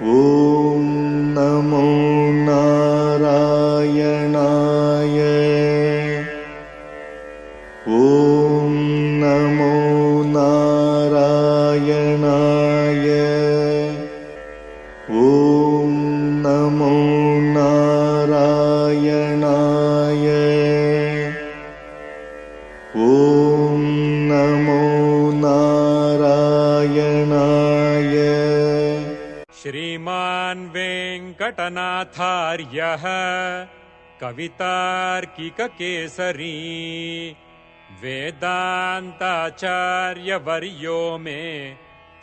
ॐ नमो नारायणाय। ॐ नमो नारायणाय। ॐ नमो नारायणाय। ॐ नमो नारायणाय। श्रीमान् वेङ्कटनाथार्यः कवितार्किककेसरी वेदान्ताचार्यवर्यो मे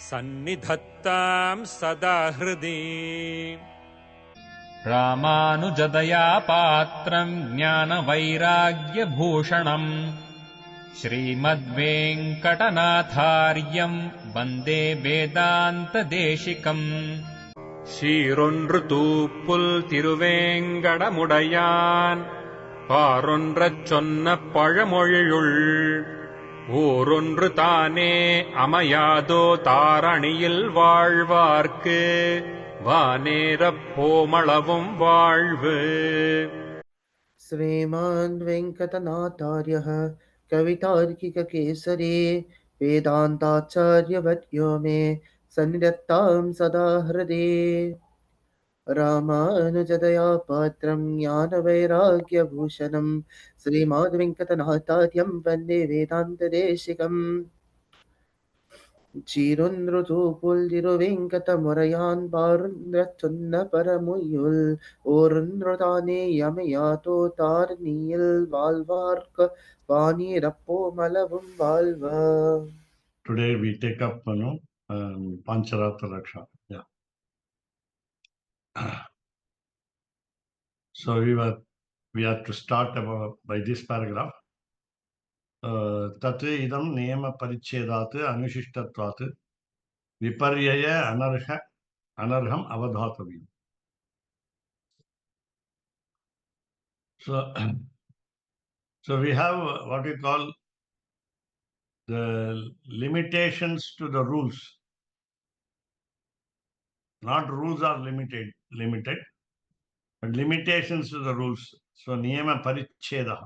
सन्निधत्तां सदा हृदि। रामानुजदया पात्रम् ज्ञानवैराग्यभूषणम् श्रीमद्वेङ्कटनाथार्यम् वन्दे वेदान्तदेशिकम्। சீரொன்று தூப்புல் திருவேங்கடமுடையான் பாரொன்றச் சொன்ன பழமொழியுள் ஊரொன்று தானே அமையாதோ தாரணியில் வாழ்வார்க்கு வானேரப் போமளவும் வாழ்வு. श्रीमान् वेङ्कटनाथार्यः कवितार्किककेसरी वेदान्ताचार्यवर्यो मे सन्निधत्तां सदा हृदि। रामानुजदया पात्रं ज्ञानवैराग्यभूषणं श्रीमद्वेङ्कटनाथार्यं वन्दे वेदान्तदेशिकम्। சீரொன்றுதூப்புல் திருவேங்கடமுடையான் பாரொன்றச் சொன்ன பரமொழியுள் ஓரொன்றுதானே யமையாதோ தாரணியில் வாழ்வார்க்கு வானீரப்போமளவும் வாழ்வ. Today we take up Pancaratra Raksa. Yeah. So we have to start by this paragraph. Tat idam niyama parichedat anushishtatvat viparyaya anarham avadhatavim. So we have what we call the limitations to the rules. Not rules are limited, but limitations to the rules. So niyama parichedah.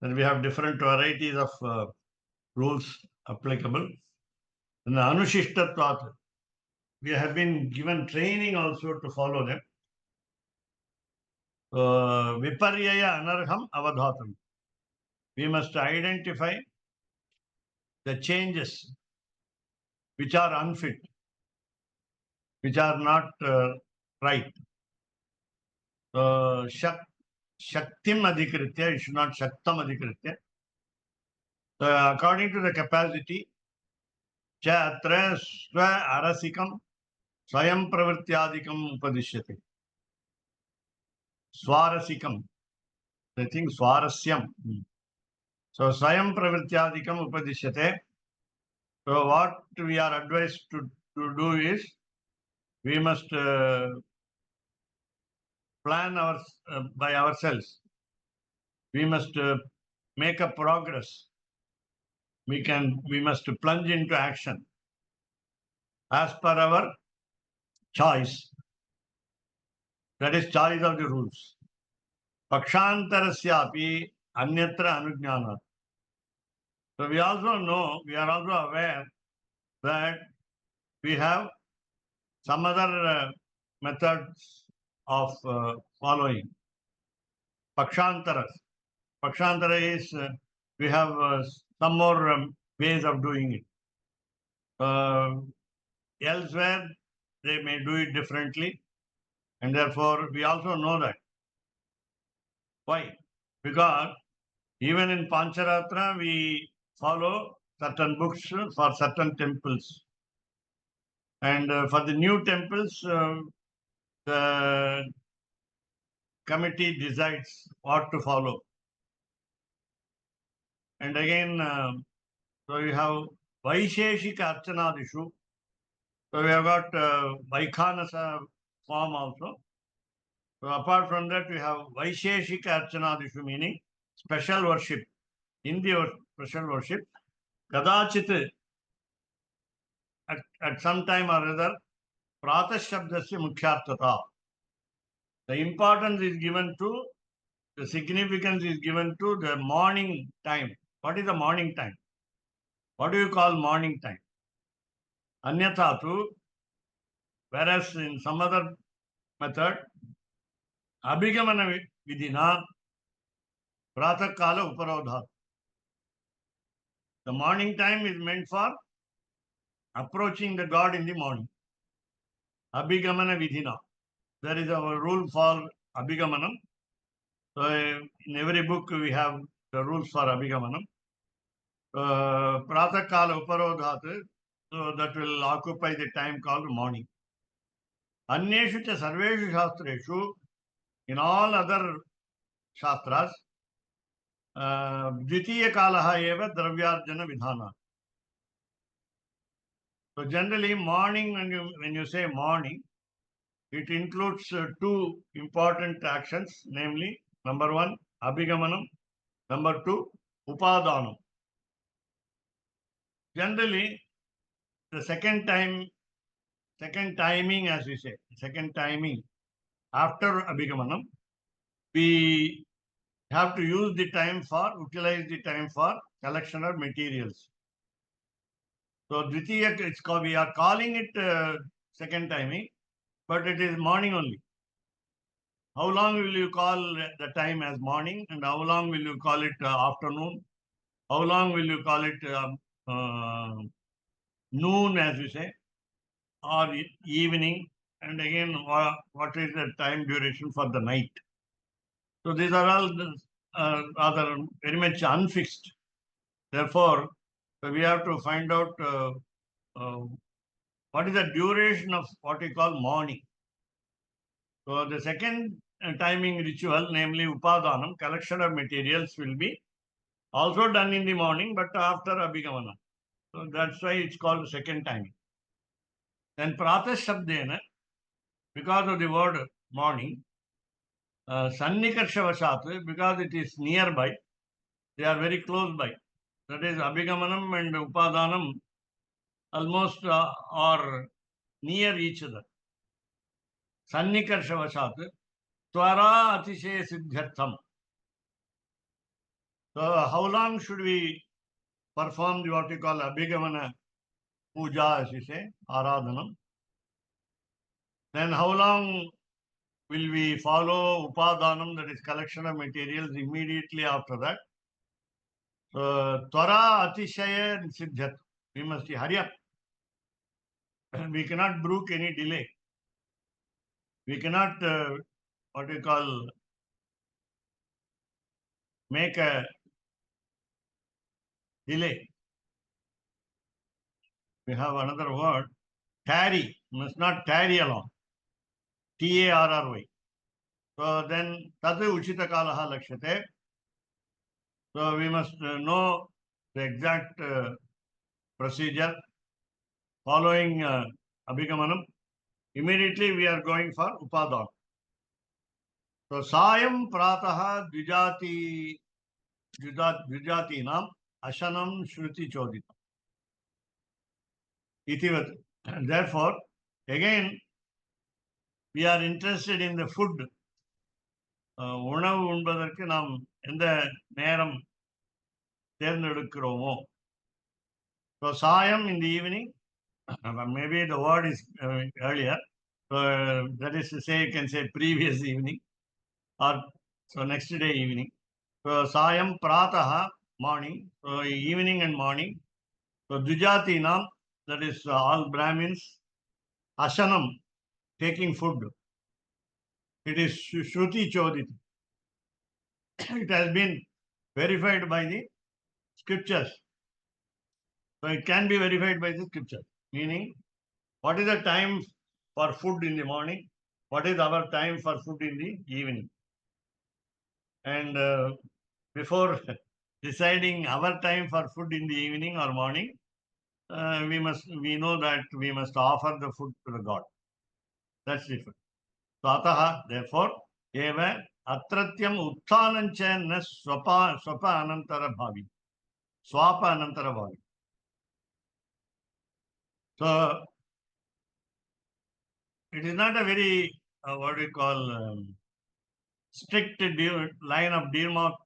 Then we have different varieties of rules applicable. And the anushishtatvat, we have been given training also to follow them. Viparyaya anarham avadhatam. We must identify the changes which are unfit, which are not right. Shaktim adhikritya, you should not shaktam adhikritya. So according to the capacity, cha atra swa arasikam swayam pravrityadikam upadishyate. Swarasikam, I think swarasyam. So swayam pravrityadikam upadishyate. So what we are advised to do is, we must plan by ourselves. We must make a progress. We must plunge into action as per our choice. That is choice of the rules. Pakshantarasyapi anyatra anujnanat. So we are also aware that we have some other methods of following. Pakshantara is we have some more ways of doing it. Elsewhere they may do it differently, and therefore we also know that. Why? Because even in Pancaratra we follow certain books for certain temples, and for the new temples the committee decides what to follow. And again, so we have Vaisheshika Archanadishu. So we have got Vaikhanasa form also. So apart from that, we have Vaisheshika Archanadishu, meaning special worship. In the special worship, Kadachit, at some time or other, Pratah Shabdasya Mukhyarthata. The importance is given to, the significance is given to the morning time. What is the morning time? What do you call morning time? Anyatha tu, whereas in some other method, Abhigamana Vidina, Pratah Kala Uparodha. The morning time is meant for approaching the God in the morning. Abhigamana Vidina. There is a rule for Abhigamanam. So in every book we have the rules for Abhigamanam. Pratah Kala Uparodhat, so that will occupy the time called morning. Anyeshu cha sarveshu shastreshu, in all other shastras, Dvitiya Kalaha eva dravyarjana vidhana. So generally morning, when you say morning, it includes two important actions, namely, number one, Abhigamanam, number two, Upadanam. Generally, the second timing, as we say, second timing after Abhigamanam, we have to utilize the time for collection of materials. So Dvitiya, we are calling it second timing, but it is morning only. How long will you call the time as morning, and how long will you call it afternoon? How long will you call it noon, as we say, or evening? And again, what is the time duration for the night? So these are all rather very much unfixed. Therefore, we have to find out what is the duration of what we call morning. So the second timing ritual, namely Upadanam, collection of materials, will be also done in the morning, but after Abhigamana. So that's why it's called second timing. Then Pratah Shabdena, because of the word morning, Sannikarshavashat, because it is nearby, they are very close by. That is, Abhigamanam and Upadanam almost are near each other. Sannikarshavashat, Twara Atishaya Siddhyartham. So how long should we perform what we call Abhigamana Puja, as we say, Aradhanam? Then how long will we follow Upadanam, that is collection of materials, immediately after that? So Twara Atishaya Siddhyartham. We must hurry up. We cannot brook any delay. We cannot, what we call, make a delay. We have another word, tarry. Must not tarry along. Tarry. So then, tatu uchita kalaha lakshate. So we must know the exact procedure following Abhigamanam. Immediately we are going for Upadan. So Sayam Prataha Dvijati Nam Ashanam Shruti Chodita. Itivat. And therefore, again, we are interested in the food. உணவு உண்பதற்கு நாம் எந்த நேரம் தேர்ந்தெடுக்கிறோமோ. So Sayam in the evening, maybe the word is earlier. That is to say, you can say previous evening or so next day evening. So Sayam Prataha, morning. So evening and morning. So Dvijati Nam, that is all Brahmins. Ashanam, taking food. It is Shruti Chodit. It has been verified by the scriptures. So it can be verified by the scriptures. Meaning, what is the time for food in the morning? What is our time for food in the evening? And before deciding our time for food in the evening or morning, we know that we must offer the food to the God. That's different. So ataha, therefore, eva atratyam utthanancha na swapa anantara bhavi. Swapa anantara bhavi. So it is not a very, what do you call, strict line of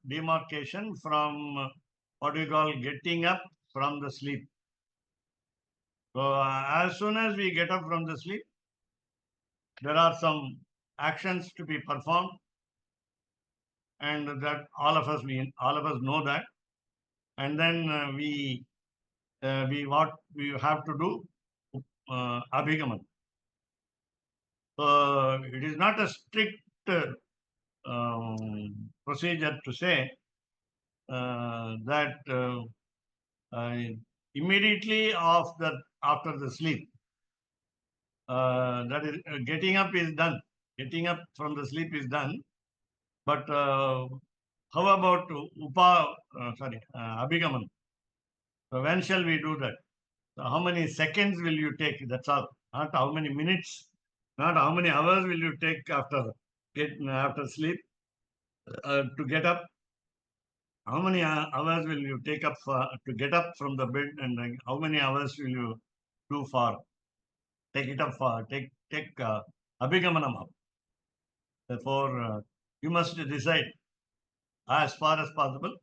demarcation from what we call getting up from the sleep. So as soon as we get up from the sleep, there are some actions to be performed, and that all of us know that, and then we what we have to do, abhigaman. So it is not a strict procedure to say that immediately after the sleep, that is getting up is done. Getting up from the sleep is done, but how about abhigaman? So when shall we do that? So how many seconds will you take? That's all. Not how many minutes, not how many hours will you take after sleep to get up. How many hours will you take up to get up from the bed, and how many hours will you do for take it up for take abhigamanam up? Therefore, you must decide as far as possible,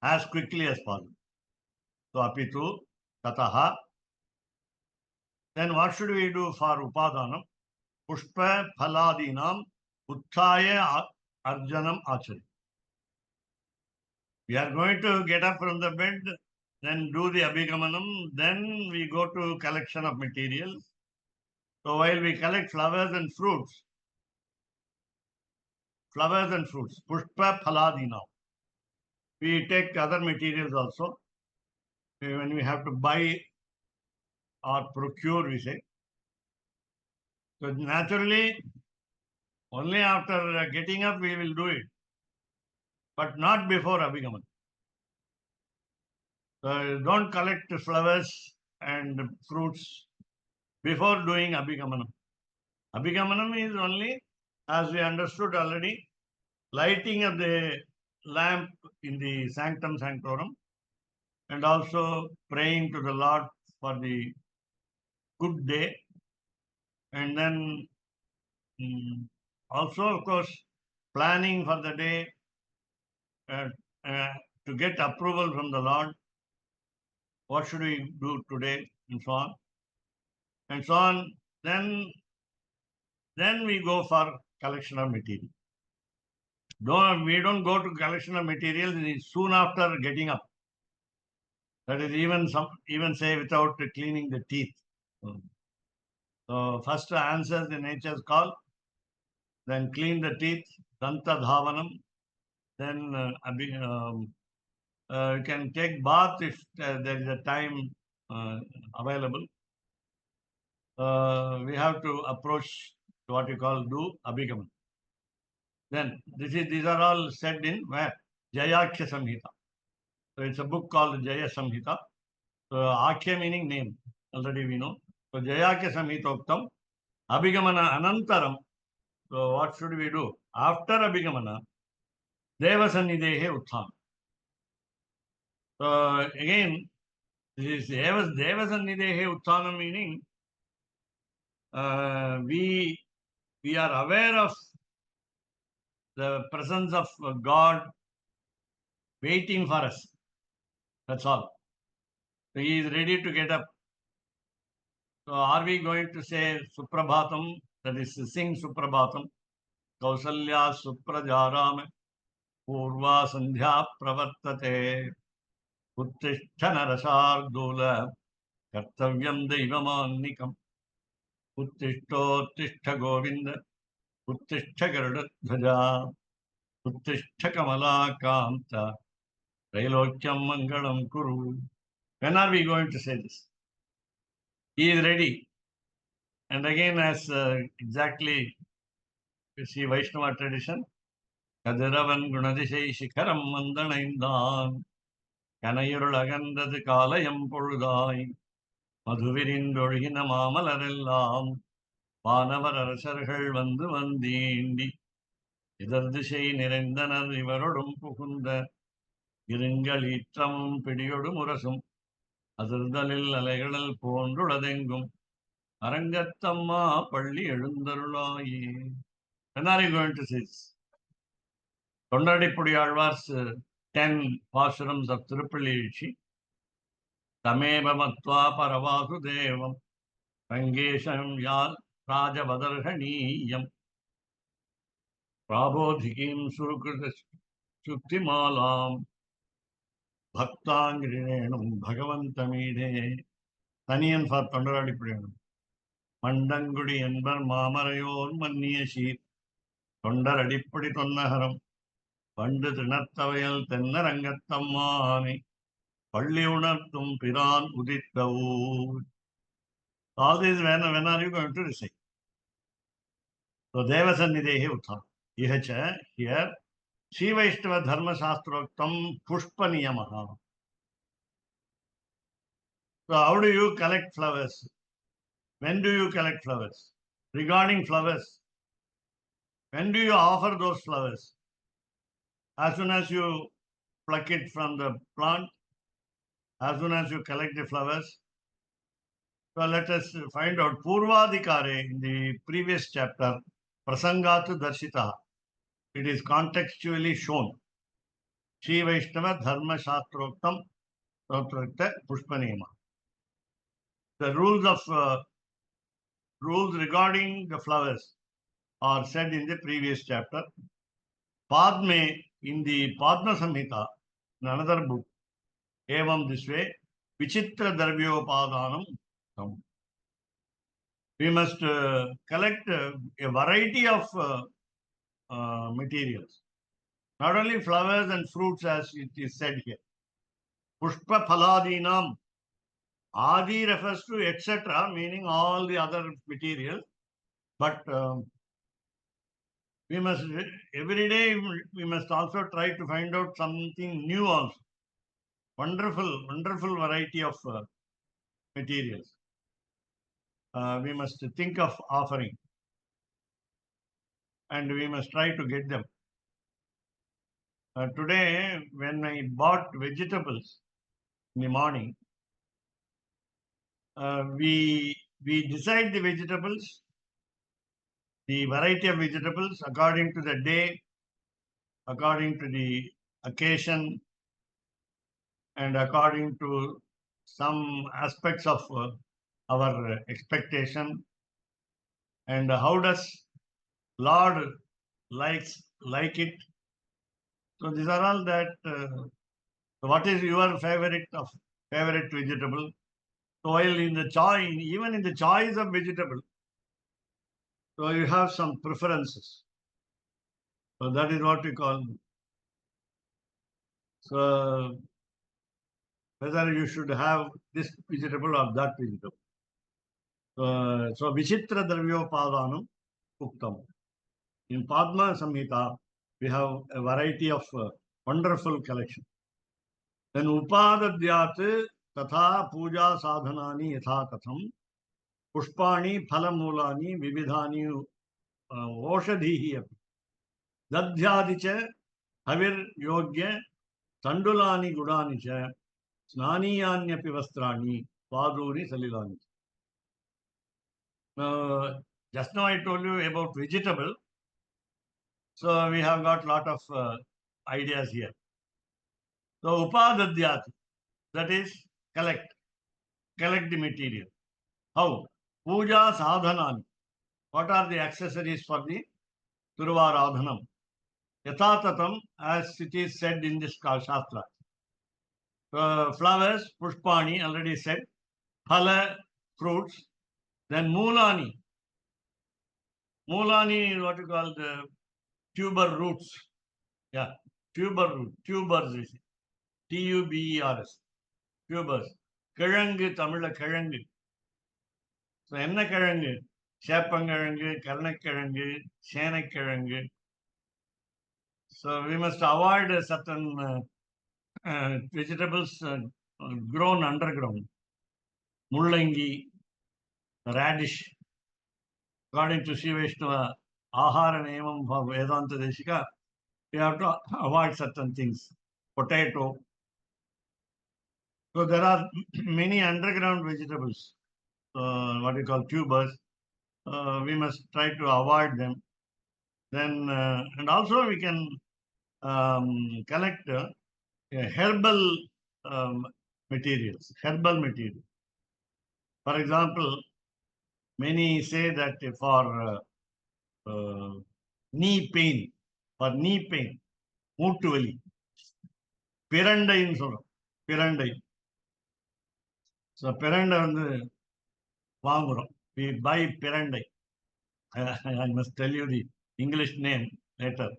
as quickly as possible. So apitu tataha. Then what should we do for upadanam? Pushpa phaladinam utthaya arjanam achari. We are going to get up from the bed, then do the abhigamanam, then we go to collection of materials. So while we collect flowers and fruits, pushpa phaladinam, we take other materials also. When we have to buy or procure, we say. So naturally, only after getting up we will do it, but not before abhigaman. So don't collect flowers and fruits before doing abhigamanam. Abhigamanam is only, as we understood already, lighting of the lamp in the sanctum sanctorum, and also praying to the Lord for the good day, and then also, of course, planning for the day uh, to get approval from the Lord. What should we do today, and so on, and so on. Then we go for collection of material. We don't go to collection of materials soon after getting up. That is even say without cleaning the teeth. So first answer the nature's call, then clean the teeth, danta dhavanam, then you can take bath if there is a time available. We have to approach what you call do abhigaman. Then these are all said in where? Jayakhya Samhita. So it's a book called Jaya Samhita. So Akhya meaning name, already we know. So Jayakhya Samhitoktam, Abhigamana Anantaram. So what should we do? After Abhigamana, Devasannidehe Uttham. So again, this is Devasannidehe Utthana meaning we are aware of the presence of God waiting for us. That's all. So he is ready to get up. So are we going to say Suprabhatam, that is sing Suprabhatam, Kausalya Suprajarame, Purva Sandhya Pravartate, Uttishthana Narasardula, Kartavyam Deivamannikam, Uttishtottishta Govinda, Uttishta Garudathvaja, Uttishta Kamala Kamta, Trailokyam Mangalam Kuru. When are we going to say this? He is ready. And again, as exactly you see Vaishnava tradition, Kadiravan Gunadishai Shikaram Mandanaindan, Kanayurul Agandad Kalayam Purudai, Madhuvirindorhina Mamalarellam, Panavar Arasarhal Vandu Vandindi, Idardishai Nirendanar Ivarodum Pukunda, Giringalitram Pidiyodum Urasum, Azardalil Alegadal Pondruladengum, Arangattamma Palli Elundarulaye. When are you going to say this? Tondadipudi Alvar's 10 passurams of Tirupalli. Tameva Matva Paravasu Devam Rangesham Yal Rajavadarhaniyam Prabodhikim Surukrita Shuktimalam Bhaktangrinenum Bhagavantamide Taniyan for Tondadipudi. Mandangudi Enbar Mamarayor Maniyashi Tondaradippudi Tonnaharam Pandu Trinattavayal Tennarangattammani Palli Unarthum Piran Udittavu. All these when are you going to recite? So Devasannidehi Uttha. Here Sri Vaishnava Dharma Shastroktam Pushpaniyamaha. So how do you collect flowers? When do you collect flowers? Regarding flowers, when do you offer those flowers? As soon as you pluck it from the plant, as soon as you collect the flowers. So let us find out Purvadikare in the previous chapter, Prasangatu Darshita. It is contextually shown. Sri Vaishnava Dharma Shastroktam Sautrakta Pushpanema. The rules regarding the flowers are said in the previous chapter. Padme in the Padma Samhita, in another book, Evam this way, Vichitra Darbyopadanam. We must collect a variety of materials. Not only flowers and fruits as it is said here. Pushpa Phaladinam. Adi refers to etc., meaning all the other materials. But we must, every day, we must also try to find out something new also. Wonderful variety of materials. We must think of offering. And we must try to get them. Today, when I bought vegetables in the morning, we decide the vegetables, the variety of vegetables according to the day, according to the occasion, and according to some aspects of our expectation, and how does Lord like it. So these are all that. What is your favorite vegetable? So while in the choice, even in the choice of vegetable, so you have some preferences. So that is what we call. So whether you should have this vegetable or that vegetable. So Vichitra Dravyopadanam Uktam. In Padma Samhita, we have a variety of wonderful collection. Then Upadadyat Tatha Puja Sadhanani Yatha Katham Pushpani Phalamulani Vividhani Oshadhihi Dadhyadicha Havir Yogya Tandulani Gudani Cha Snaniyanyapi Vastrani Paduri Salilani. Just now I told you about vegetable. So we have got lot of ideas here. So Upadadyat, that is collect the material. How? Puja sadhanani. What are the accessories for the Turuvaradhanam? Yathatatam, as it is said in this Shastra. Flowers, Pushpani, already said. Phala, fruits. Then Mulani. Mulani is what you call the tuber roots. Yeah, tubers, Tubers. Tubers. Kirangu, Tamil Kirangu. So, enna kirangu? Sheppangirangu, Karnakirangu, Shenakkirangu. So, we must avoid certain vegetables grown underground. Mullangi, radish. According to Sri Vaishnava Ahara Niyamam for Vedanta Deshika, we have to avoid certain things. Potato. So there are many underground vegetables. what you call tubers, we must try to avoid them. Then, and also we can collect herbal materials, herbal material. For example, many say that for knee pain, மூட்டு வலி, பிரண்டைன்னு சொல்றோம், பிரண்டை. So பிரண்டை வந்து வாங்குறோம். We buy பிரண்டை. I must tell you the English name later.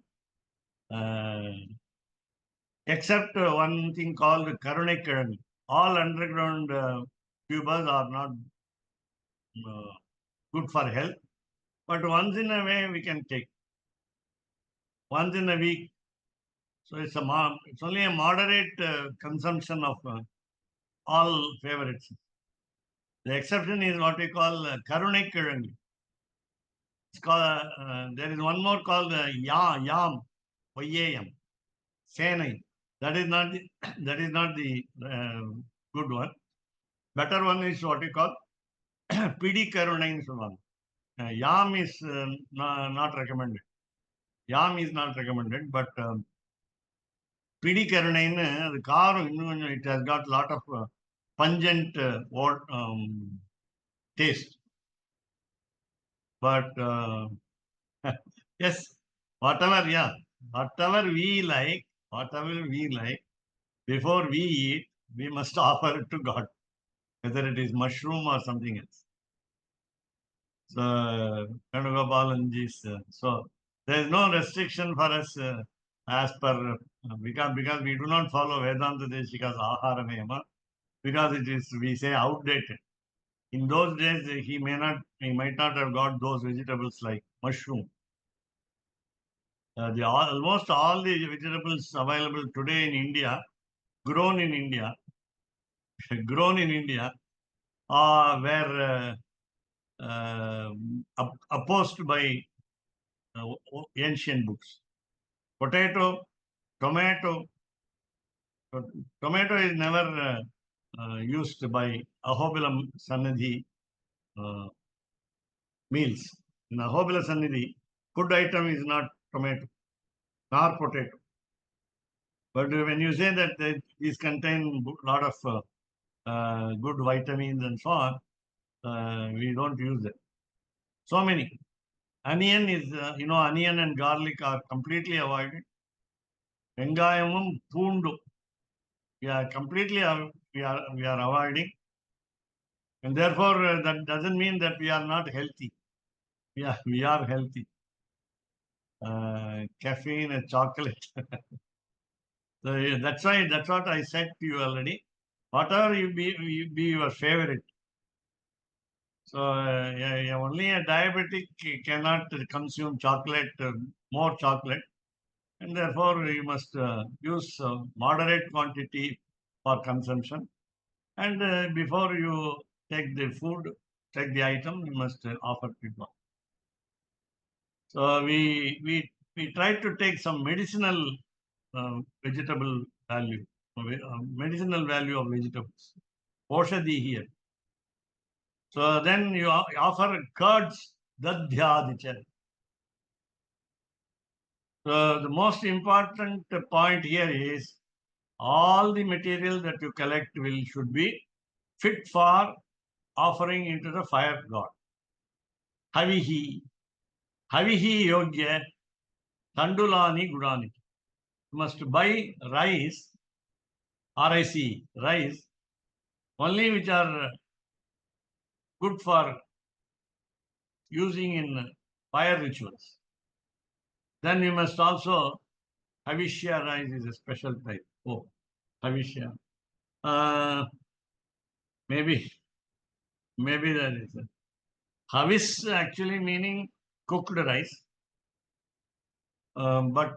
Except one thing called கருணைக்கிழங்கு. All underground tubers are not good for health, but once in a way we can take. Once in a week. So it's only a moderate consumption of all favorites. The exception is what we call karunaikirangu. It's called, there is one more called yam, yam, senai. That is not the, that is not the good one. Better one is what we call pidi karunai. Yam is not recommended. Yam is not recommended, but pidi karunai, the karam, it has got a lot of pungent taste. But yes, whatever we like, before we eat, we must offer it to God, whether it is mushroom or something else. So, so there is no restriction for us as per, because we do not follow Vedanta Deshika's Ahara Niyama, because it is, we say, outdated. In those days, he might not have got those vegetables like mushroom. Almost all the vegetables available today in India, grown in India, were opposed by ancient books. Potato, tomato is never used by Ahobilam Sannidhi meals. In Ahobila Sannidhi, food item is not tomato nor potato. But when you say that these contain a lot of good vitamins and so on, we don't use it. So many. Onion is, onion and garlic are completely avoided. Vengayamum, poondu, we are completely we are avoiding. And therefore, that doesn't mean that we are not healthy. We are healthy. Caffeine and chocolate. So that's what I said to you already. Whatever you be your favorite. So only a diabetic cannot consume chocolate, more chocolate, and therefore you must use moderate quantity for consumption. And before you take the food, take the item, you must offer to God. So we try to take some medicinal vegetable value, medicinal value of vegetables. Oshadi here. So then you offer curds, dadhyadicha. So the most important point here is all the material that you collect should be fit for offering into the fire god. Havihi yogya tandulani gudani. You must buy rice, rice, only which are good for using in fire rituals. Then you must also, Havishya rice is a special type. Oh, Havishya. Maybe that is it. Havis actually meaning cooked rice. But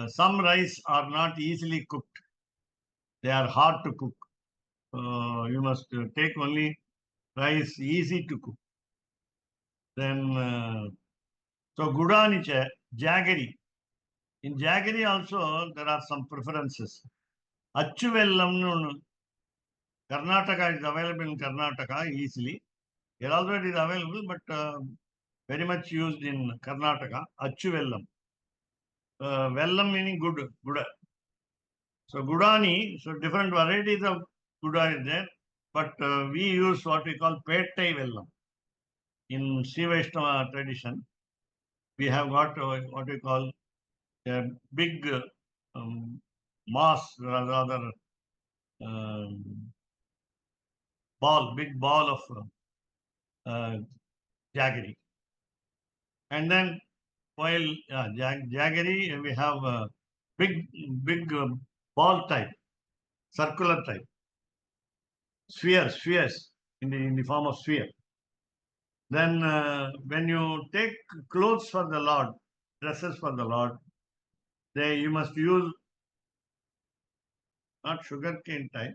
some rice are not easily cooked. They are hard to cook. You must take only rice easy to cook. Then, so Gudanicha, jaggery. In jaggery also, there are some preferences. Achuvellam Karnataka is available in Karnataka easily. Here also it is available, but very much used in Karnataka. Achu Vellam. Vellam meaning good, Guda. So Gudani, so different varieties of Guda is there, but we use what we call Pettai Vellam. In Sri Vaishnava tradition, we have got what we call a big mass, rather big ball of jaggery. And then while jaggery, we have big ball type, circular type, spheres in the form of sphere. Then when you take clothes for the Lord, dresses for the Lord, you must use not sugarcane type.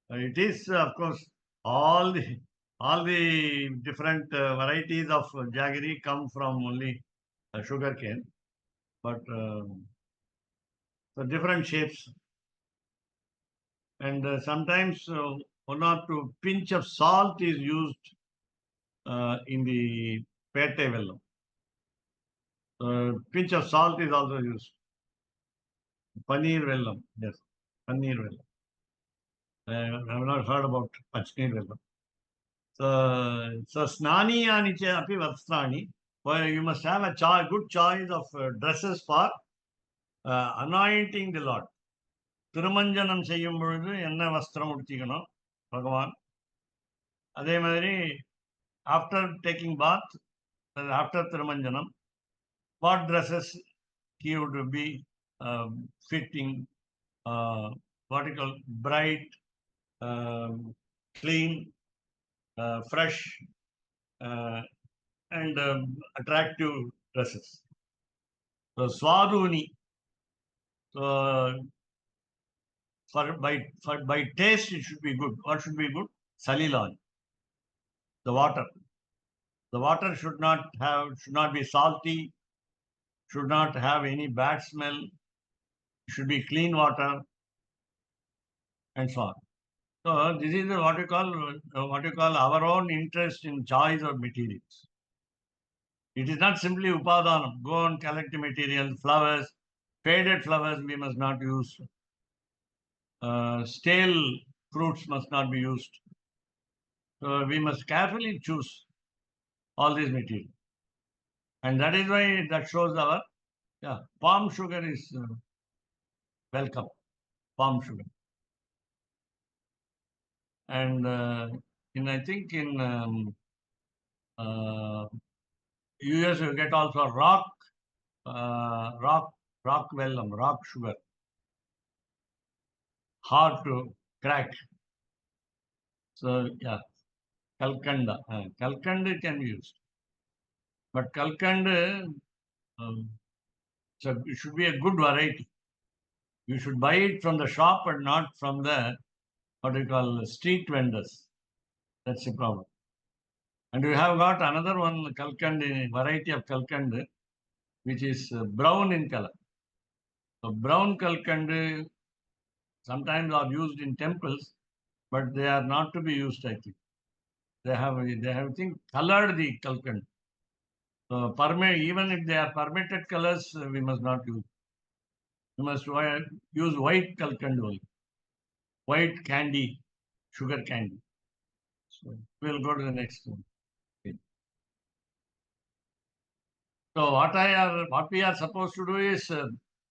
It is, of course, all the different varieties of jaggery come from only sugarcane, but the different shapes. And sometimes one or two pinch of salt is used in the pete vellam. Pinch of salt is also used. Paneer vellam, yes, paneer vellam. I have not heard about paneer vellam. So snani aniche api vastrani, where you must have a good choice of dresses for anointing the Lord. திருமஞ்சனம் செய்யும் பொழுது என்ன வஸ்திரம் உடுத்திக்கணும் பகவான். அதே மாதிரி after taking path, after Thirumanjanam, what dresses he would be fitting, what you call bright, clean, fresh, and attractive dresses. So swaduni. So by taste it should be good. What should be good? Salilan. The water. The water should not be salty, should not have any bad smell, should be clean water, and so on. So this is what you call our own interest in choice of materials. It is not simply upadanam. Go and collect the material, flowers, faded flowers we must not use. Stale fruits must not be used. So we must carefully choose all these materials. And that is why that shows our palm sugar is welcome. Palm sugar. And I think in US you get also rock vellam, rock sugar. Hard to crack. So Kalkanda. Kalkanda can be used. But Kalkanda, so it should be a good variety. You should buy it from the shop and not from the, what we call, street vendors. That's the problem. And we have got another one, Kalkand, variety of Kalkand, which is brown in color. So brown Kalkand sometimes are used in temples, but they are not to be used, I think. They have I think, colored the Kalkand. So even if they are permitted colors, we must not use. We must use white Kalkand only. White candy, sugar candy. So we'll go to the next one. Okay. So what we are supposed to do is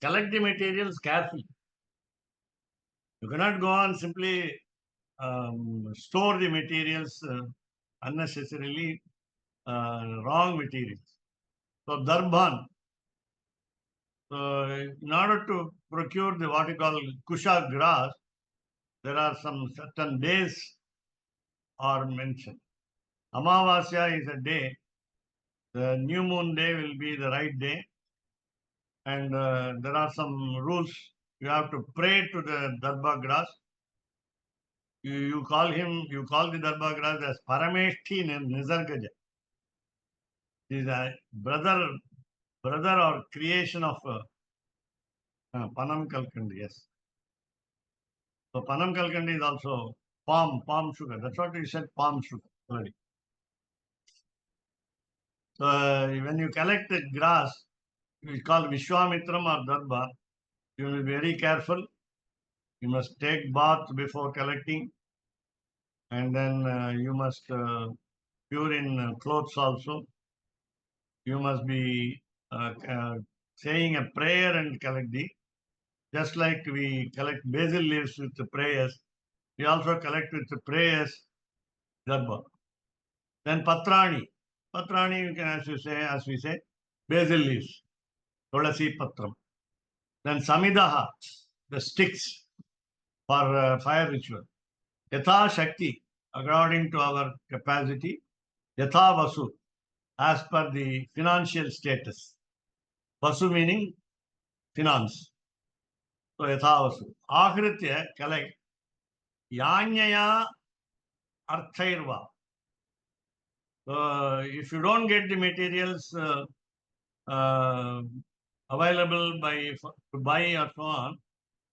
collect the materials carefully. You cannot go on simply store the materials unnecessarily, wrong materials. So Darbhan. So in order to procure the what you call kusha grass, there are some certain days are mentioned. Amavasya is a day. The new moon day will be the right day. And there are some rules. You have to pray to the Darba grass. You call the Darba grass as Parameshti Nizargaja. He is a brother or creation of Panam Kalkand, yes. So Panam Kalkandi is also palm sugar. That's what we said, palm sugar already. So when you collect the grass, it's called Vishwamitram or Darbha. You will be very careful. You must take bath before collecting, and then you must pure in clothes also. You must be saying a prayer and collect the. Just like we collect basil leaves with the prayers, we also collect with the prayers Darbha. Then Patrani. Patrani, you can, as we say, basil leaves, Tulasi Patram. Then Samidaha, the sticks for fire ritual. Yatha Shakti, according to our capacity. Yatha Vasu, as per the financial status. Vasu meaning finance. So Yatha Vasu. Ahritya, collect. Yanyaya Arthairva. If you don't get the materials available to buy or so on,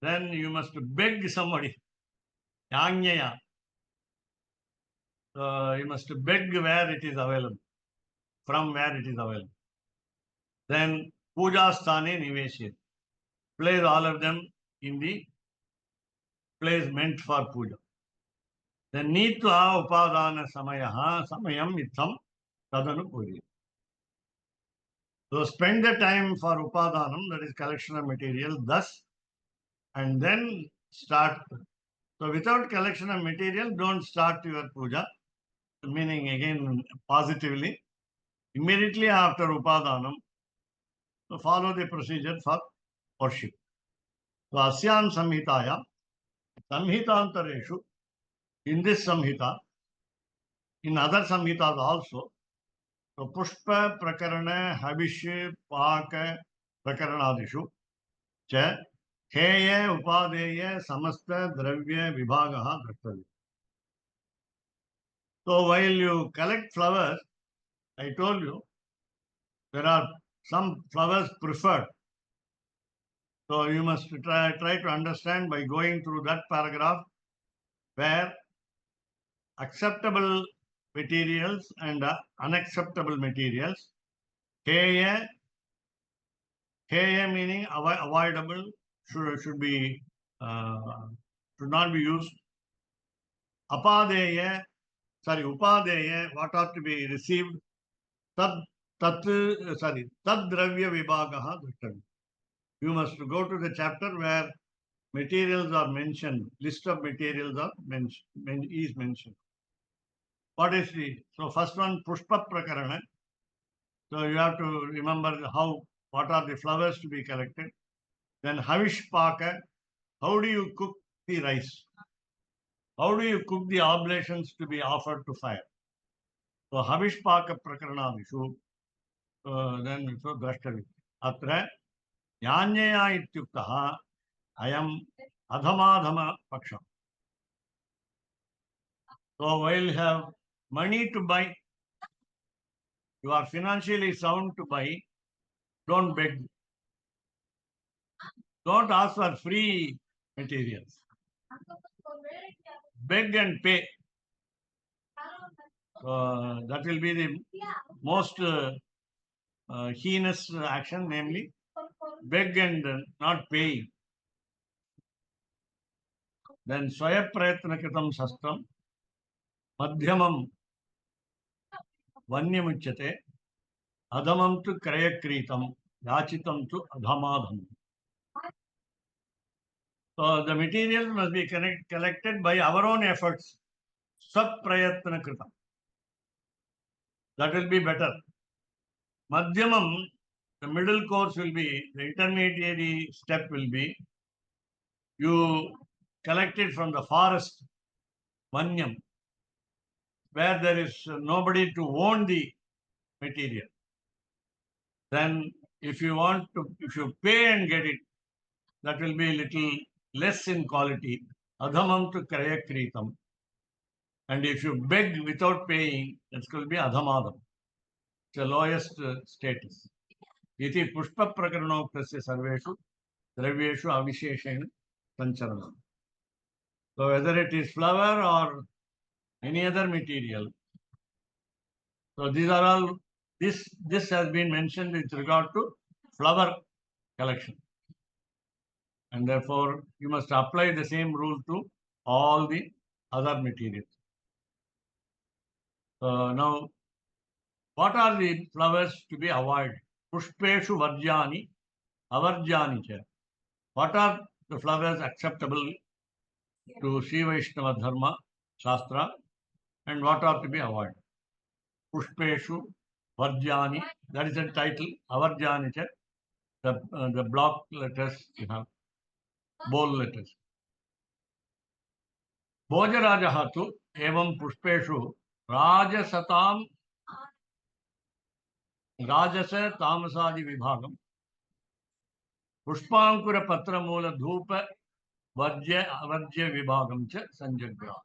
then you must beg somebody. Yanyaya. You must beg where it is available, from where it is available. Then Puja Sthane Niveshya. Place all of them in the place meant for puja. Then Nitva Upadana Samayaha Samayam Itham Tadanu Puri. So spend the time for Upadanam, that is collection of material, thus, and then start. So without collection of material, don't start your puja. Meaning again positively. Immediately after Upadanam, so follow the procedure for worship. So Asyam Samhitaya, Samhitantareshu, in this Samhita, in other Samhitas also, so Pushpa Prakarana Havish Paka Prakaranadishu, Cha Heya Upadeya Samasta Dravya Vibhagaha Draktavya. So while you collect flowers, I told you, there are some flowers preferred. So you must try to understand by going through that paragraph where acceptable materials and unacceptable materials. Heya meaning avoidable, should not be used. Upadeya, what ought to be received? Tad dravya vibhagaha drashtavi. You must go to the chapter where materials are mentioned, list of materials are mentioned. What is so first one, Pushpa Prakarana. So you have to remember what are the flowers to be collected. Then Havish Paka, how do you cook the rice? How do you cook the oblations to be offered to fire? So Havish Paka Prakaranadishu, then so Drashtavi. Atra Yanyaya Ityuktaha, Ayam Adhamadhama Paksham. So while you have money to buy, you are financially sound to buy, don't beg. Don't ask for free materials. Beg and pay. That will be the most heinous action, namely beg and not paying. Then Swaya Prayatna Kritam Sastram Madhyamam Vanyamuchyate Adhamam tu Krayakritam Yachitam tu Adhamadham. So the materials must be collected by our own efforts. Swaprayatna Kritam. That will be better. Madhyamam, the middle course will be, the intermediary step will be, you collect it from the forest, Vanyam, where there is nobody to own the material. Then if you pay and get it, that will be a little less in quality. Adhamam to Krayakritam. And if you beg without paying, that's going to be Adhamadam. It's the lowest status. Iti Pushpa Prakaranoktasya sarveshu द्रव्येषु अविशेषेण सञ्चरणम्. So when you collect, you have to be very careful. Don't beg. Don't ask for free materials. Then Swaya Prayatna Kritam Sastram Madhyamam Vanyamuchyate Adhamam tu Krayakritam. Yachitam tu Adhamadham. So lowest status. Iti Pushpa Prakaranoktasya sarveshu द्रव्येषु अविशेषेण सञ्चरणम्. So whether it is flower or any other material. So these are all, this has been mentioned with regard to flower collection. And therefore, you must apply the same rule to all the other materials. Now, what are the flowers to be avoided? Pushpeshu varjani, avarjani cha. What are the flowers acceptable to Sri Vaishnava Dharma, Shastra, and what are to be avoided? Pushpeshu varjani, that is the title, avarjani cha. The block letters you have, bold letters. भोजराजः तु एवं पुष्पेषु राजसतां राजस तामसादि विभागं पुष्पांकुर पत्रमूल धूप वर्ज्य अवर्ज्य विभागं च संजग्राह.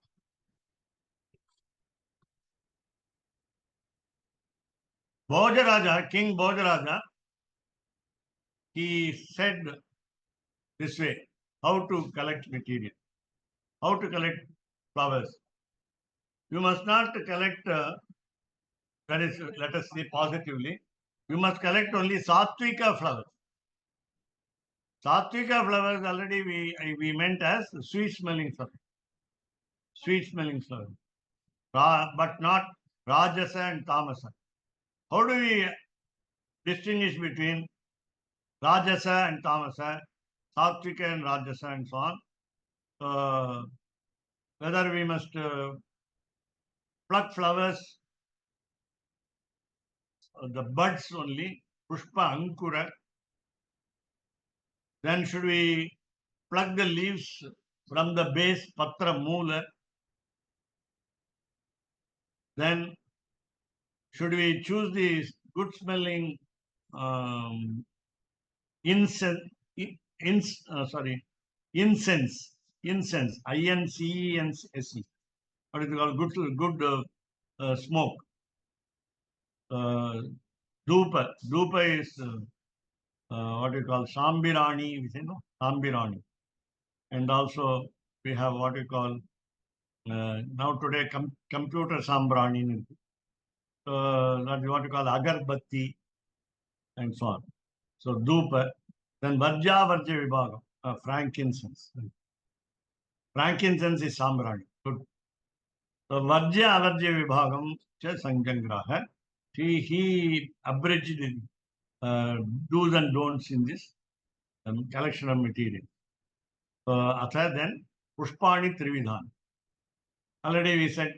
Bhojaraja, King Bhojaraja, he said this way, how to collect material, how to collect flowers. You must not collect, that is, let us say positively, you must collect only Sattvika flowers. Sattvika flowers already we meant as sweet smelling flowers. Sweet smelling flowers. But not Rajasa and Tamasa. How do we distinguish between Rajasa and Tamasa, Sattvika and Rajasa and so on? Whether we must pluck flowers, the buds only, Pushpa Ankura. Then should we pluck the leaves from the base, Patra Moola? Then should we choose the good smelling incense, incense, INCENSE. What is it called? Good smoke. Dhupa is what you call Sambirani, we say, no? Sambirani. And also we have what you call now today computer Sambrani. That is what you call Agarbatti and so on. So Dhupa. Then Varja Vibhaga, frankincense. Frankincense is Sambrani. Good. So Varja Vibhagam cha Sanjangraha. He abridged do's and don'ts in this collection of material. Other than Pushpani Trividhan. Already we said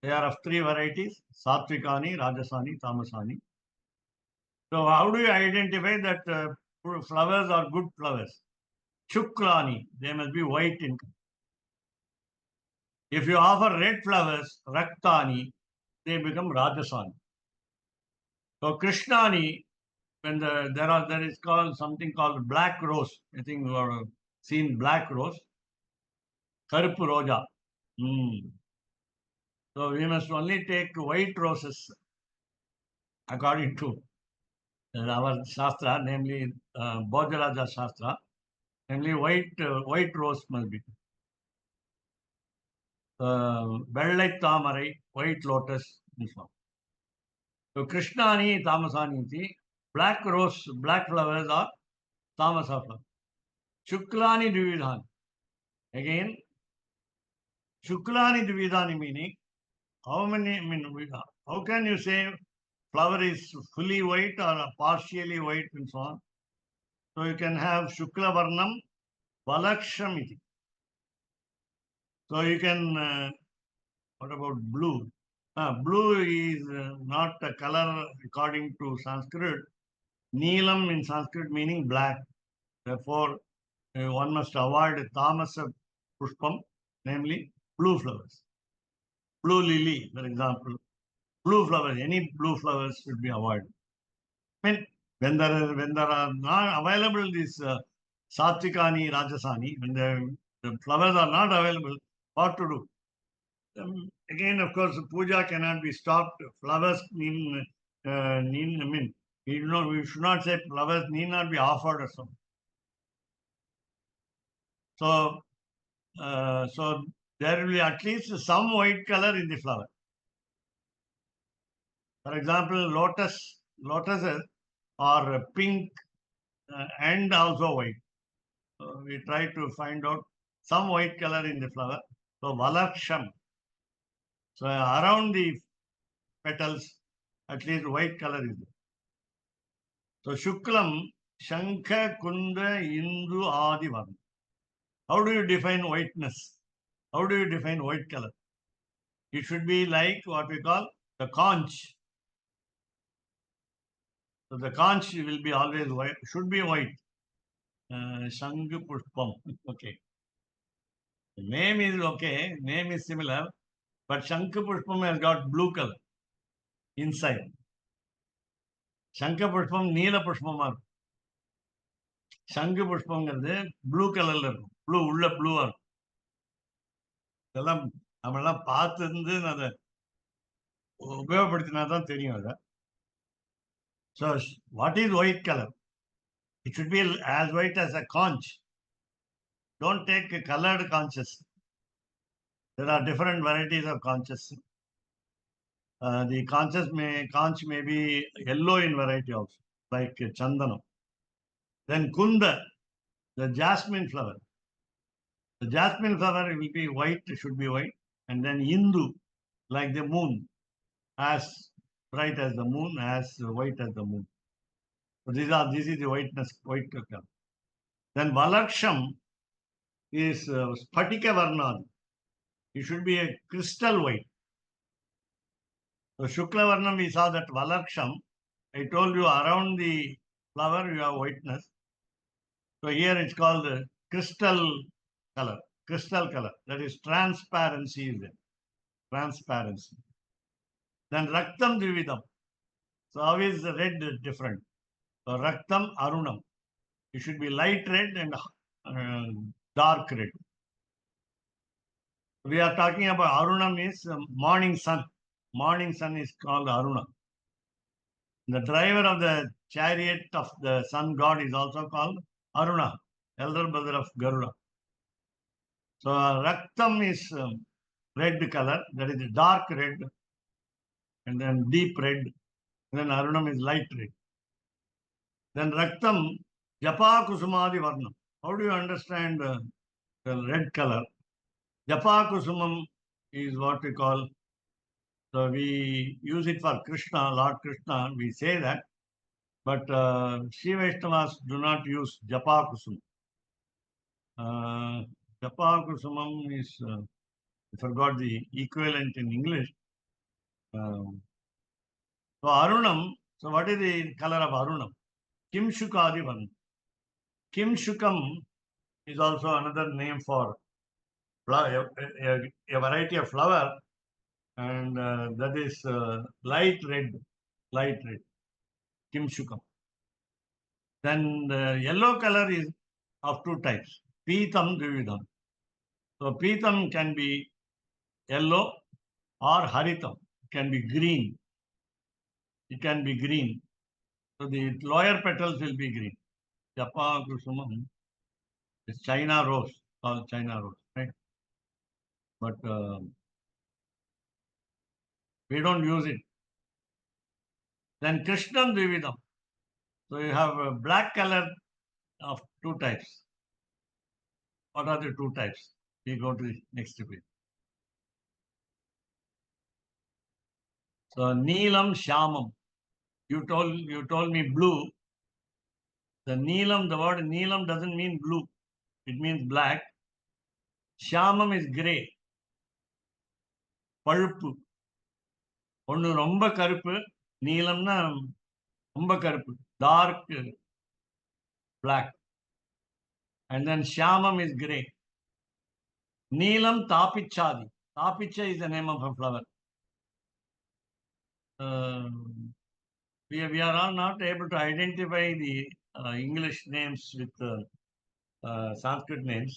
they are of three varieties, Satvikani, Rajasani, Tamasani. So how do you identify that flowers are good flowers? Shukrani, they must be white in color. If you offer red flowers, Raktani, they become Rajasani. So Krishnani, when there is called something called black rose. I think you have seen black rose. Karupu Roja. So we must only take white roses according to our Shastra, namely Bhojaraja Shastra. Namely white rose must be. Vellai Tamarai, white lotus, and so on. So Krishnani, Tamasani, black rose, black flowers are Tamasa flowers. Shuklani Dvividhani. Again, Shuklani Dvividhani meaning, how can you say flower is fully white or partially white and so on? So you can have Shukla Varnam, Valakshamiti. So you can, what about blue? Blue is not a color according to Sanskrit. Neelam in Sanskrit meaning black. Therefore, one must avoid Tamasa Pushpam, namely blue flowers. Blue lily, for example. Blue flowers, any blue flowers should be avoided. I mean, when there are not available these Satvikani, Rajasani, when the flowers are not available, what to do? Again, of course, puja cannot be stopped. Flowers we should not say flowers need not be offered or something. So, So there will be at least some white color in the flower. For example, lotuses are pink and also white. So we try to find out some white color in the flower. So Valaksham. So around the petals, at least white color is there. So Shuklam, Shankha, Kunda, Indu, Adi Varna. How do you define whiteness? How do you define white color? It should be like what we call the conch. So the conch will be always white, should be white. Shangha Pushpam. Okay. The name is okay, name is similar, but Shankha Pushpam has got blue color inside. Shankha Pushpam, Neela Pushpam. Shankha Pushpam blue color. Blue, உள்ள blue. இதெல்லாம் நம்மளாம் பார்த்து அதை உபயோகப்படுத்தினா தான் தெரியும் அதை. So what is white color? It should be as white as a conch. Don't take colored conches. There are different varieties of conches. The conch may be yellow in variety also, like chandana. Then kunda, the jasmine flower. The jasmine flower will be white, should be white. And then Indu, like the moon, as bright as the moon, as white as the moon. So this is the white color. Then Valaksham is Spatika Varnad. It should be a crystal white. So Shukla Varnam, we saw that Valaksham. I told you around the flower you have whiteness. So here it's called crystal color. Crystal color. That is transparency is there. Transparency. Then Raktam Dvividam. So how is the red different? So Raktam Arunam. It should be light red and dark red. We are talking about Arunam is morning sun. Morning sun is called Aruna. The driver of the chariot of the sun god is also called Aruna, elder brother of Garuda. So Raktam is red color, that is dark red, and then deep red, and then Arunam is light red. Then Raktam, Japa Kusumadi Varnam. How do you understand the red color? Japa Kusumam is what we call, so we use it for Krishna, Lord Krishna, we say that, but Sri Vaishnavas do not use Japa Kusum. Japa Kusumam is, I forgot the equivalent in English. So Arunam, so what is the color of Arunam? Kim Shukadi Varnam. Kim Shukam is also another name for flower, a variety of flower, and that is light red, Kim Shukam. Then the yellow color is of two types, Pitam Dvividam. So Pitam can be yellow or Haritam, it can be green. It can be green. So the lower petals will be green. Japa Kusumam is China rose, called China rose, right? But we don't use it. Then Krishnam Dvividam. So you have a black color of two types. What are the two types? We go to the next page. So Neelam Shamam. You told me blue. The Neelam, the word Neelam doesn't mean blue. It means black. Shamam is grey. பழுப்பு ஒன்று ரொம்ப கருப்பு நீலம்னா ரொம்ப கருப்பு dark black, and then shamam is grey. Neelam tapichadi. Tapicha is the name of a flower. We are all not able to identify the English names with Sanskrit names.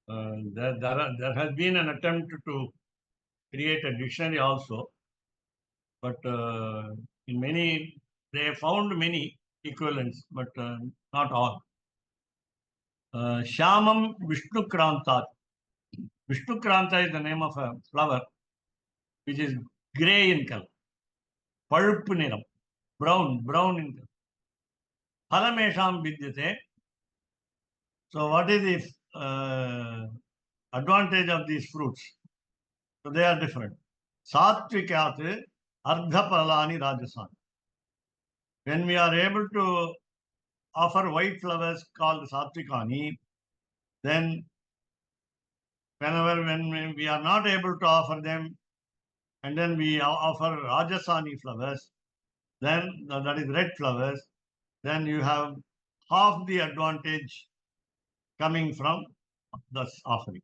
There has been an attempt to create a dictionary also, but in many, they found many equivalents, but not all. Shamam Vishnu Krantat. Vishnukranta is the name of a flower which is grey in color. Pulp niram. Brown in color. Phalamesham vidyate. So what is the advantage of these fruits? So they are different. Sattvikat ardhapalani rajasani. When we are able to offer white flowers called sattvikani, then when we are not able to offer them, and then we offer rajasani flowers, then that is red flowers, then you have half the advantage coming from this offering.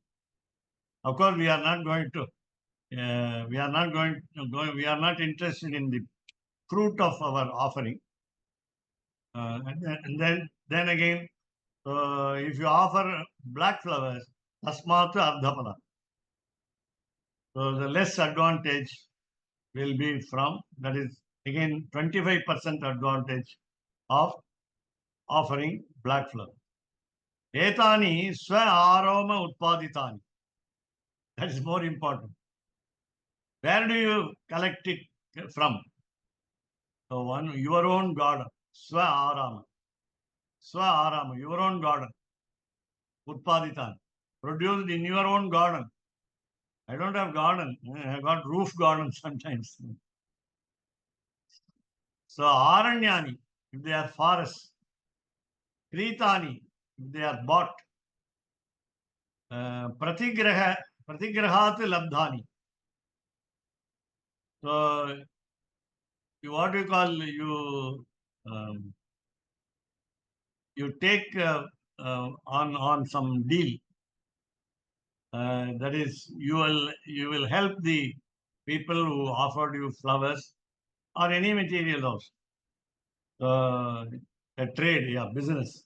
Of course, we are not going to, we are not interested in the fruit of our offering. And then again, if you offer black flowers, tasmatu ardhapala. So the less advantage will be from, that is again 25% advantage of offering black flower. Etani swa aroma utpaditani. That is more important. Where do you collect it from? So your own garden. Swa arama, your own garden. Utpaditani. Produced in your own garden. I don't have garden. I got roof garden sometimes. So aranyani, if they are forests. Kritani, if they are bought. Pratigrahat labdhani. So what do you call, you take on some deal. That is, you will help the people who offered you flowers or any material also. A trade, business.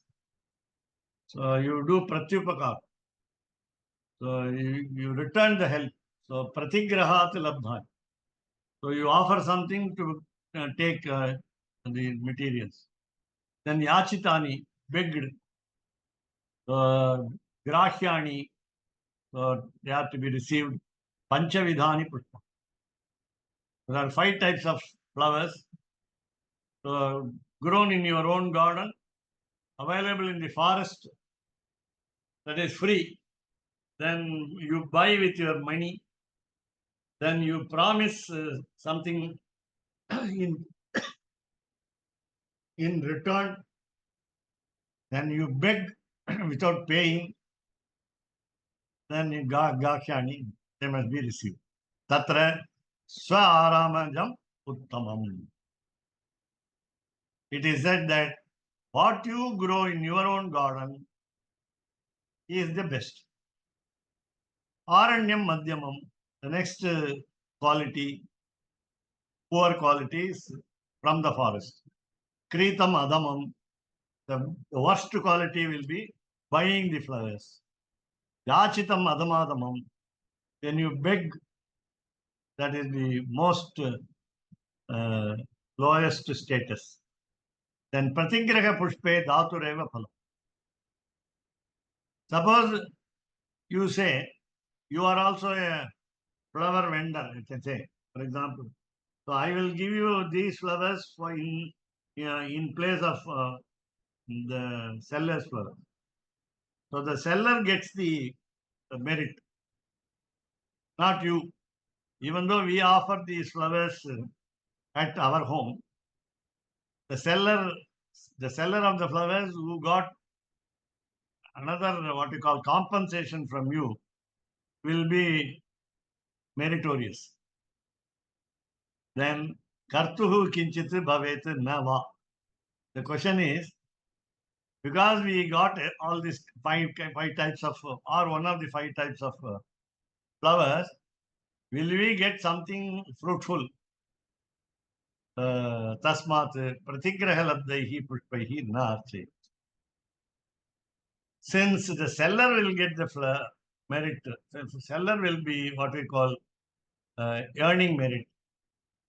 So you do pratyupakar. So you return the help. So pratigrahat labdhani. So you offer something to take the materials. Then yachitani, begged. Grahyani, they have to be received. Panchavidhani pushpa. There are 5 types of flowers grown in your own garden, available in the forest, that is free. Then you buy with your money. Then you promise something in return. Then you beg without paying. Then you gakyani, they must be received. Tatra swa aramajam uttamam. It is said that what you grow in your own garden is the best. Aranyam madhyamam, the next quality, poor quality is from the forest. Kritam adamam, the worst quality will be buying the flowers. Yachitam adamadamam, then you beg, that is the most lowest status. Then pratigraha pushpe dhatureva phalam. Suppose you say, you are also a flower vendor, you can say, for example. So I will give you these flowers for in place of the seller's flower. So the seller gets the merit, not you. Even though we offer these flowers at our home, the seller of the flowers who got another what you call compensation from you will be meritorious. Then kartuhu kinchit bhavet nava. The question is, because we got all these five types of, or one of the 5 types of flowers, will we get something fruitful? Tasmat pratigraha labdaihi pushpaihi na arche. Since the seller will get the merit, since the seller will be what we call earning merit,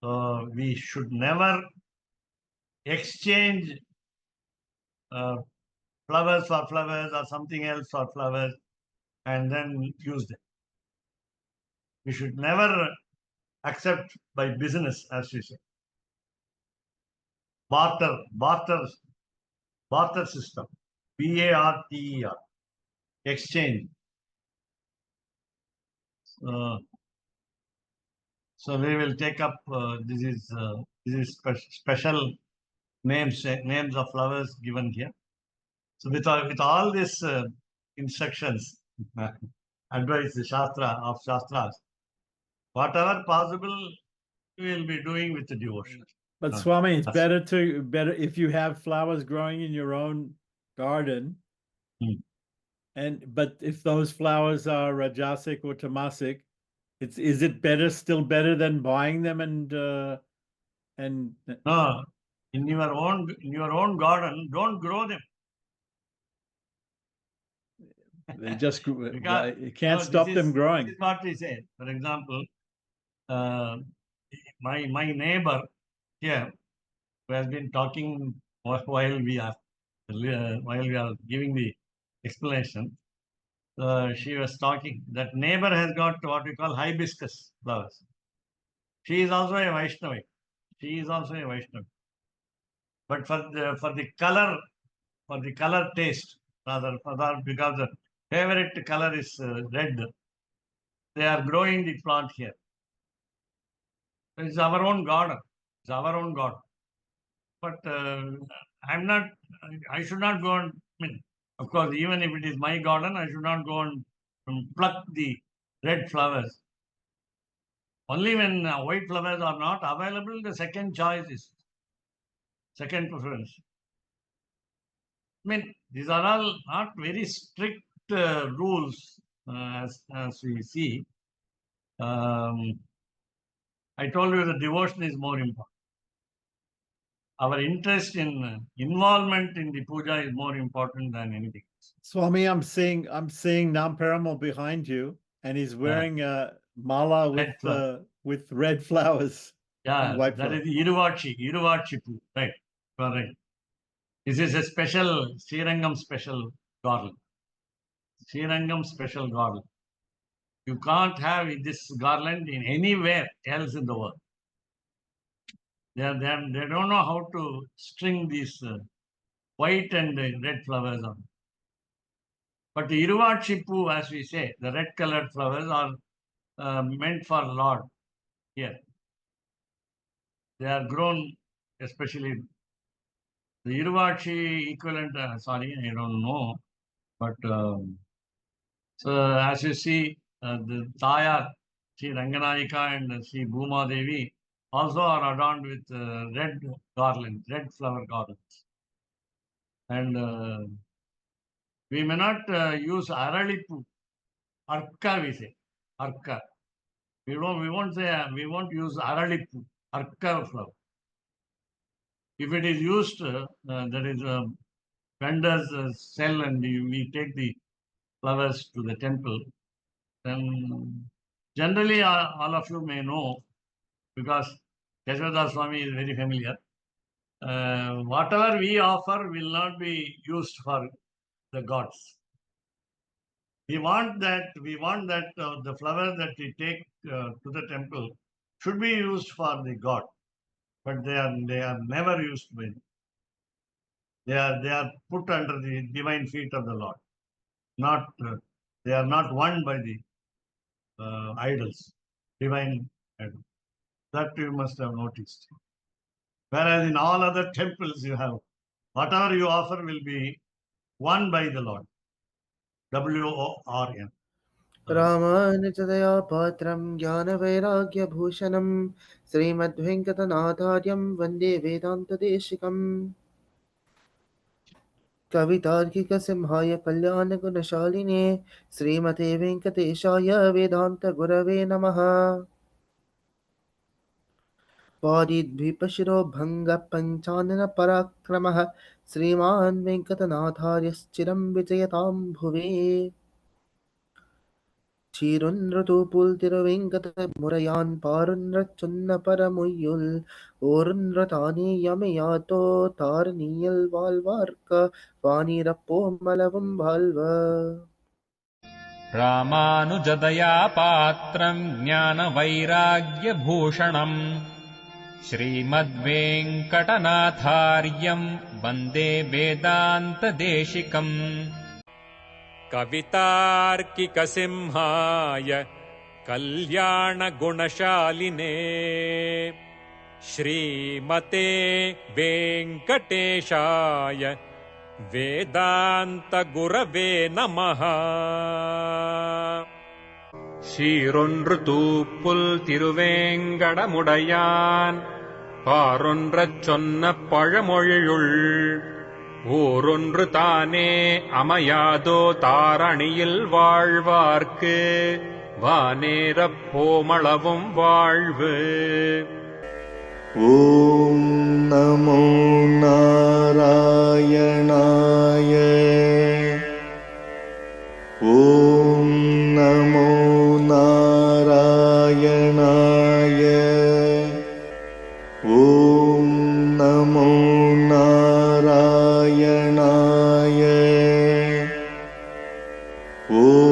so we should never exchange flowers for flowers or something else for flowers and then use them. You should never accept by business, as we say. Barter system. BARTER. Exchange. So we will take up this is special names of flowers given here. So with all these instructions, advice, shastras, whatever possible, we will be doing with the devotion. But Swami, it's better if you have flowers growing in your own garden. But if those flowers are rajasic or tamasic, is it still better than buying them and no, in your own garden, don't grow them. They just you can't stop them growing. This is what we say. For example, my neighbor here, who has been talking while we are giving the explanation, she was talking that neighbor has got what we call hibiscus flowers. She is also a Vaishnavi. But for the color taste, rather because the favorite color is red, they are growing the plant here. It's our own garden. But I should not go and, of course, even if it is my garden, I should not go and pluck the red flowers. Only when white flowers are not available, the second preference. These are all not very strict rules as we see. I told you the devotion is more important. Our interest in involvement in the puja is more important than anything else. Swami, I'm seeing Namperamal behind you, and he's wearing a mala with red flowers. Yeah, white that flowers. Is Iruvachi poo, right? Correct. This is a special Srirangam special garland. You can't have this garland in anywhere else in the world. They don't know how to string these white and red flowers on. But the Iruvachi poo, as we say, the red colored flowers are meant for Lord here. They are grown, especially the Iruvachi equivalent, I don't know. But so as you see, the Tayar, Sri Ranganayika and Sri Bhuma Devi also are adorned with red flower garlands. And we may not use Aralipu, Arka we say, Arka. We won't use Aralipu, Arka flower. If it is used, that is vendors sell and we take the flowers to the temple, then generally all of you may know, because Keshavdas Swami is very familiar, whatever we offer will not be used for the gods. We want that the flower that we take to the temple should be used for the god, but they are never used by. They are put under the divine feet of the Lord. They are not won by the idols, divine idols. That you must have noticed. Whereas in all other temples you have, whatever you offer will be won by the Lord. WORN. रामानुजदया पात्रं ज्ञानवैराग्यभूषणं श्रीमद्वेङ्कटनाथार्यं वन्दे वेदान्तदेशिकम् कवितार्किकसिंहाय कल्याणगुणशालिने श्रीमते वेङ्कटेशाय वेदान्तगुरवे नमः वादिद्विपशिरो भङ्गपञ्चाननपराक्रमः श्रीमान् वेङ्कटनाथार्यश्चिरं विजयतां भुवि சீருன்றதூபுல் பாருன்றச் பரமுய்யுள் ஓருன்றதானே யமையாதோ தாரணியில் வாழ்வார்க்க வானிரப்போ மலவும் வாழ்வ रामानुजदया पात्रम् ज्ञानवैराग्यभूषणम् श्रीमद्वेङ्कटनाथार्यम् वन्दे वेदान्तदेशिकम् कवितार्किकसिंहाय कल्याणगुणशालिने श्रीमते वेङ्कटेशाय वेदान्तगुरवे नमः சீரொன்று தூப்புல் திருவேங்கடமுடையான் பாரொன்றச் சொன்ன பழமொழியுள் ஊரொன்று தானே அமையாதோ தாரணியில் வாழ்வார்க்கு வானேரப் போமளவும் வாழ்வு. ஓம் நமோ நாராயணாய. ஓம் நமோ நாராயணாய. ஓம் நமோ நாராயணாய. ஓம்